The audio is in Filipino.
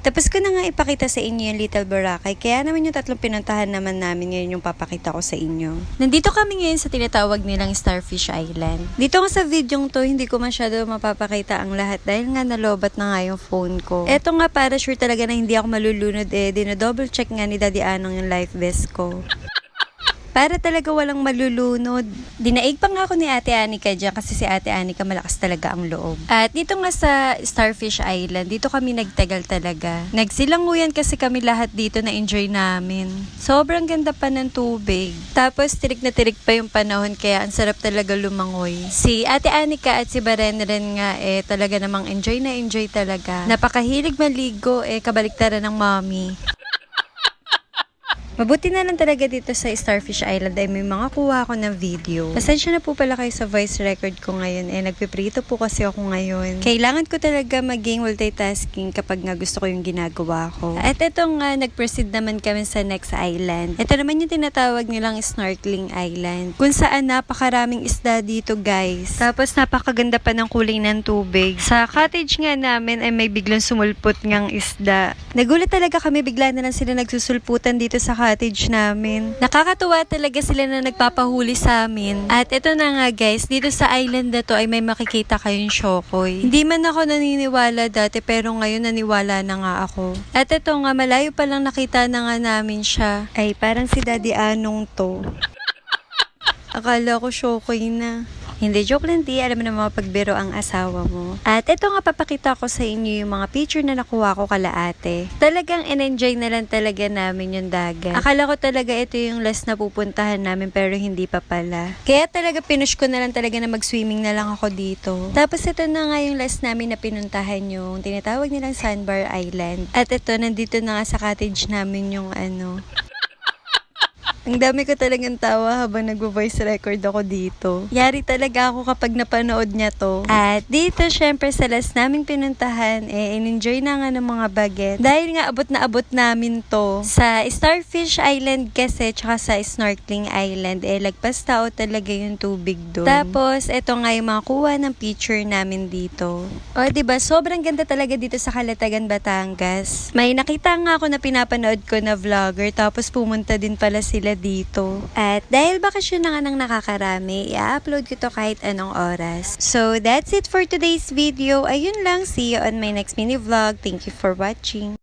Tapos ko na nga ipakita sa inyo yung Little Boracay, kaya naman yung tatlong pinuntahan naman namin ngayon yung papakita ko sa inyo. Nandito kami ngayon sa tinatawag nilang Starfish Island. Dito nga sa videong to, hindi ko masyado mapapakita ang lahat dahil nga nalobat na nga yung phone ko. Eto nga para sure talaga na hindi ako malulunod dinodouble check nga ni Daddy Anong yung life vest ko. Para talaga walang malulunod. Dinaig pa nga ako ni Ate Anika dyan kasi si Ate Anika malakas talaga ang loob. At dito nga sa Starfish Island, dito kami nagtagal talaga. Nagsilanguyan kasi kami lahat dito na enjoy namin. Sobrang ganda pa ng tubig. Tapos tirik na tirik pa yung panahon kaya ang sarap talaga lumangoy. Si Ate Anika at si Barenren nga talaga namang enjoy na enjoy talaga. Napakahilig maligo kabaliktaran ng mommy. Mabuti na lang talaga dito sa Starfish Island ay may mga kuha ako ng video. Pasensya na po pala kayo sa voice record ko ngayon. Nagpiprito po kasi ako ngayon. Kailangan ko talaga maging multitasking kapag nga gusto ko yung ginagawa ko. At ito nga, nag-proceed naman kami sa next island. Ito naman yung tinatawag nilang Snorkeling Island. Kung saan napakaraming isda dito guys. Tapos napakaganda pa ng kulay ng tubig. Sa cottage nga namin ay may biglang sumulpot ngang isda. Nagulat talaga kami, bigla na lang sila nagsusulputan dito sa cottage namin. Nakakatuwa talaga sila na nagpapahuli sa amin. At ito na nga guys, dito sa island na to ay may makikita kayong shokoy. Hindi man ako naniniwala dati pero ngayon naniwala na nga ako. At ito nga, malayo pa lang nakita na nga namin siya. Ay, parang si Daddy Anong to. Akala ko shokoy na. Hindi, joke lang di. Alam mo na mapagbiro ang asawa mo. At ito nga, papakita ko sa inyo yung mga picture na nakuha ko kala ate. Talagang in-enjoy na lang talaga namin yung dagat. Akala ko talaga ito yung last na pupuntahan namin pero hindi pa pala. Kaya talaga pinush ko na lang talaga na mag-swimming na lang ako dito. Tapos ito na nga yung last namin na pinuntahan yung tinatawag nilang Sandbar Island. At ito, nandito na nga sa cottage namin yung Ang dami ko talagang tawa habang nagvo-voice record ako dito. Yari talaga ako kapag napanood niya to. At dito, syempre, sa last naming pinuntahan, in-enjoy na nga ng mga baget. Dahil nga abot na abot namin to. Sa Starfish Island kasi, tsaka sa Snorkeling Island, lagpas tao talaga yung tubig doon. Tapos, eto nga yung mga kuha ng picture namin dito. O, diba, sobrang ganda talaga dito sa Calatagan, Batangas. May nakita nga ako na pinapanood ko na vlogger, tapos pumunta din pala sila dito. At dahil bakasyon na nga nang nakakarami, i-upload ko to kahit anong oras. So, that's it for today's video. Ayun lang. See you on my next mini vlog. Thank you for watching.